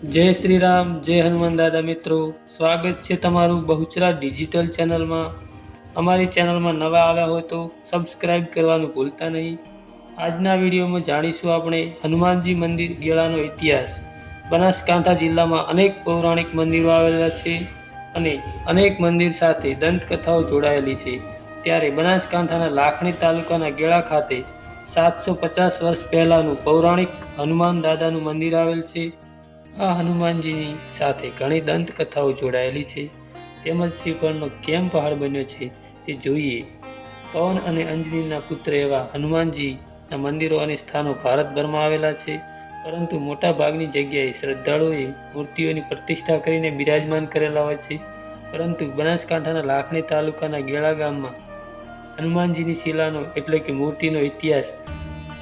જય શ્રી રામ, જય હનુમાન દાદા. મિત્રો, સ્વાગત છે તમારું બહુચરા ડિજિટલ ચેનલમાં. અમારી ચેનલમાં નવા આવ્યા હોય તો સબસ્ક્રાઈબ કરવાનું ભૂલતા નહીં. આજના વિડીયોમાં જાણીશું આપણે હનુમાનજી મંદિર ગેળાનો ઇતિહાસ. બનાસકાંઠા જિલ્લામાં અનેક પૌરાણિક મંદિરો આવેલા છે અને અનેક મંદિર સાથે દંતકથાઓ જોડાયેલી છે. ત્યારે બનાસકાંઠાના લાખણી તાલુકાના ગેળા ખાતે 750 વર્ષ પહેલાંનું પૌરાણિક હનુમાન દાદાનું મંદિર આવેલ છે. આ હનુમાનજીની સાથે ઘણી દંતકથાઓ જોડાયેલી છે. તેમજ શ્રીફળનો કેમ પહાડ બન્યો છે તે જોઈએ. પવન અને અંજનીના પુત્ર એવા હનુમાનજીના મંદિરો અને સ્થાનો ભારતભરમાં આવેલા છે, પરંતુ મોટા ભાગની જગ્યાએ શ્રદ્ધાળુઓએ મૂર્તિઓની પ્રતિષ્ઠા કરીને બિરાજમાન કરેલા હોય છે. પરંતુ બનાસકાંઠાના લાખણી તાલુકાના ગેળા ગામમાં હનુમાનજીની શિલાનો એટલે કે મૂર્તિનો ઇતિહાસ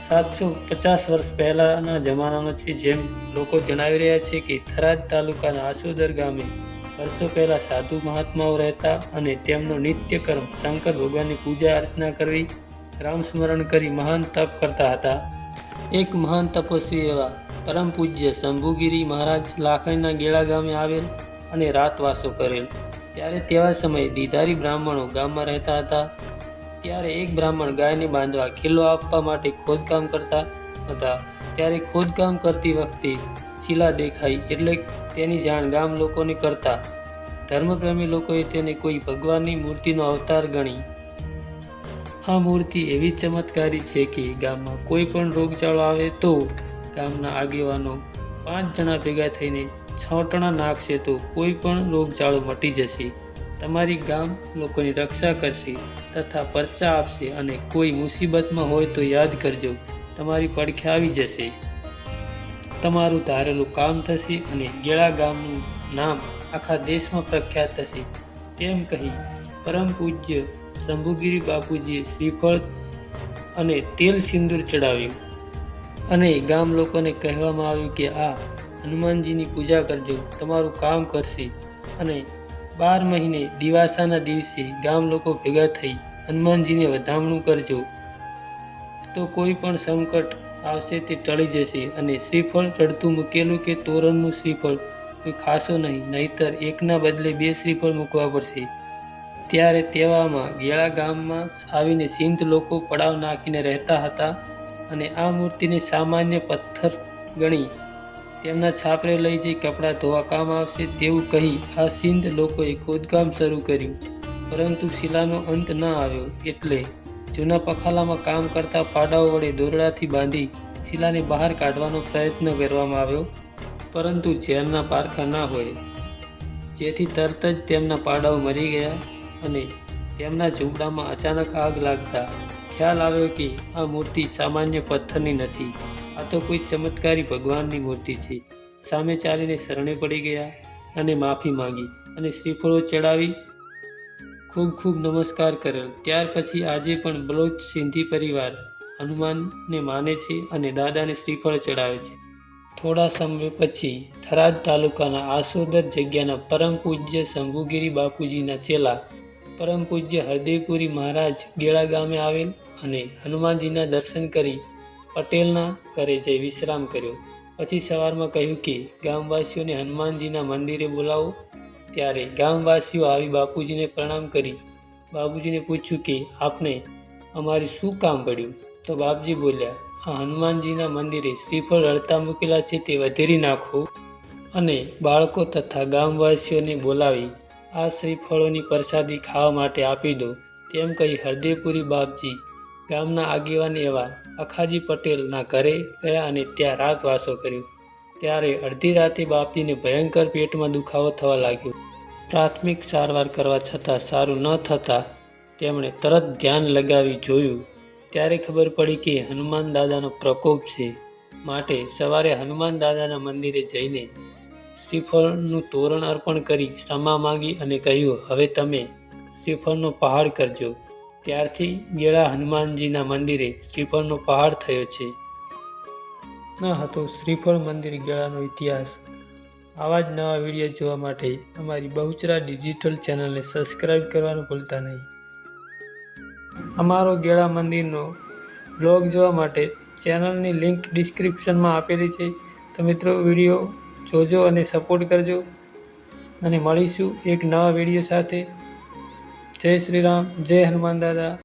750 વર્ષ પહેલાંના જમાનાનો છે. જેમ લોકો જણાવી રહ્યા છે કે થરાદ તાલુકાના આસોદર ગામે વર્ષો પહેલાં સાધુ મહાત્માઓ રહેતા અને તેમનો નિત્યકર્મ શંકર ભગવાનની પૂજા અર્ચના કરવી, રામ સ્મરણ કરી મહાન તપ કરતા હતા. એક મહાન તપસ્વી એવા પરમ પૂજ્ય શંભુગીરી મહારાજ લાખણીના ગેળા ગામે આવેલ અને રાતવાસો કરેલ. ત્યારે તેવા સમયે દીધારી બ્રાહ્મણો ગામમાં રહેતા હતા. ત્યારે એક બ્રાહ્મણ ગાયને બાંધવા ખીલ્લો આપવા માટે ખોદકામ કરતા હતા. ત્યારે ખોદકામ કરતી વખતે શિલા દેખાઈ એટલે તેની જાણ ગામ લોકોને કરતા ધર્મપ્રેમી લોકોએ તેને કોઈ ભગવાનની મૂર્તિનો અવતાર ગણી. આ મૂર્તિ એવી ચમત્કારી છે કે ગામમાં કોઈ પણ રોગચાળો આવે તો ગામના આગેવાનો 5 જણા ભેગા થઈને છાંટણા નાખશે તો કોઈ પણ રોગચાળો મટી જશે, તમારી ગામ લોકોની રક્ષા કરશે તથા પરચા આપશે અને કોઈ મુસીબતમાં હોય તો યાદ કરજો, તમારી પડખે આવી જશે, તમારું ધારેલું કામ થશે અને ગેળા ગામનું નામ આખા દેશમાં પ્રખ્યાત થશે. તેમ કહી પરમ પૂજ્ય શંભુગીરી બાપુજીએ શ્રીફળ અને તેલ સિંદૂર ચડાવ્યું અને ગામ લોકોને કહેવામાં આવ્યું કે આ હનુમાનજીની પૂજા કરજો, તમારું કામ કરશે. અને 12 મહિને દિવાસાના દિવસે ગામ લોકો ભેગા થઈ હનુમાનજીને વધામણું કરજો તો કોઈ પણ સંકટ આવશે તે ટળી જશે અને શ્રીફળ ચડતું મૂકેલું કે તોરણનું શ્રીફળ કોઈ ખાશો નહીં, નહીતર એકના બદલે 2 શ્રીફળ મૂકવા પડશે. ત્યારે તેવામાં ગેળા ગામમાં આવીને સિંધ લોકો પડાવ નાખીને રહેતા હતા અને આ મૂર્તિને સામાન્ય પથ્થર ગણી તેમના છાપરે લઈ જઈ કપડાં ધોવા કામ આવશે તેવું કહી આ સિંધ લોકોએ ખોદકામ શરૂ કર્યું. પરંતુ શિલાનો અંત ન આવ્યો એટલે જૂના પખાલામાં કામ કરતા પાડાઓ વડે દોરડાથી બાંધી શિલાને બહાર કાઢવાનો પ્રયત્ન કરવામાં આવ્યો, પરંતુ ઝેરના પારખા ના હોય જેથી તરત જ તેમના પાડાઓ મરી ગયા અને તેમના ઝૂંપડામાં અચાનક આગ લાગતા ખ્યાલ આવ્યો કે આ મૂર્તિ સામાન્ય પથ્થરની નથી, આ તો કોઈ ચમત્કારી ભગવાનની મૂર્તિ છે. સામે ચાલીને શરણે પડી ગયા અને માફી માંગી અને શ્રીફળો ચડાવી ખૂબ ખૂબ નમસ્કાર કરેલ. ત્યાર પછી આજે પણ બલોચ સિંધી પરિવાર હનુમાનને માને છે અને દાદાને શ્રીફળ ચડાવે છે. થોડા સમય પછી થરાદ તાલુકાના આસોદર જગ્યાના પરમ પૂજ્ય શંભુગીરી બાપુજીના ચેલા પરમ પૂજ્ય હરદેવપુરી મહારાજ ગેળા ગામે આવેલ અને હનુમાનજીના દર્શન કરી પટેલના ઘરે જઈ વિશ્રામ કર્યો. પછી સવારમાં કહ્યું કે ગામવાસીઓને હનુમાનજીના મંદિરે બોલાવો. ત્યારે ગામવાસીઓ આવી બાપુજીને પ્રણામ કરી બાપુજીને પૂછ્યું કે આપને અમારું શું કામ પડ્યું? તો બાપજી બોલ્યા, આ હનુમાનજીના મંદિરે શ્રીફળ રડતા મૂકેલા છે તે વધેરી નાખો અને બાળકો તથા ગામવાસીઓને બોલાવી આ શ્રીફળોની પ્રસાદી ખાવા માટે આપી દો. તેમ કહી હરદેવપુરી બાપજી ગામના આગેવાન એવા અખાજી પટેલના ઘરે ગયા અને ત્યાં રાતવાસો કર્યો. ત્યારે અડધી રાતે બાપજીને ભયંકર પેટમાં દુખાવો થવા લાગ્યો. પ્રાથમિક સારવાર કરવા છતાં સારું ન થતાં તેમણે તરત ધ્યાન લગાવી જોયું. ત્યારે ખબર પડી કે હનુમાન દાદાનો પ્રકોપ છે. માટે સવારે હનુમાન દાદાના મંદિરે જઈને શ્રીફળનું તોરણ અર્પણ કરી ક્ષમા માંગી અને કહ્યું, હવે તમે શ્રીફળનો પહાડ કરજો. ત્યારથી ગેળા હનુમાનજીના મંદિરે શ્રીફળનો પહાડ થયો છે. ન હતો શ્રીફળ મંદિર ગેળાનો ઇતિહાસ. આવા જ નવા વિડીયો જોવા માટે અમારી બહુચરા ડિજિટલ ચેનલને સબસ્ક્રાઈબ કરવાનું ભૂલતા નહીં. અમારો ગેળા મંદિરનો બ્લોગ જોવા માટે ચેનલની લિંક ડિસ્ક્રિપ્શનમાં આપેલી છે. તો મિત્રો, વિડીયો જોજો અને સપોર્ટ કરજો અને મળીશું એક નવા વિડીયો સાથે. જય શ્રી રામ, જય હનુમાન દાદા.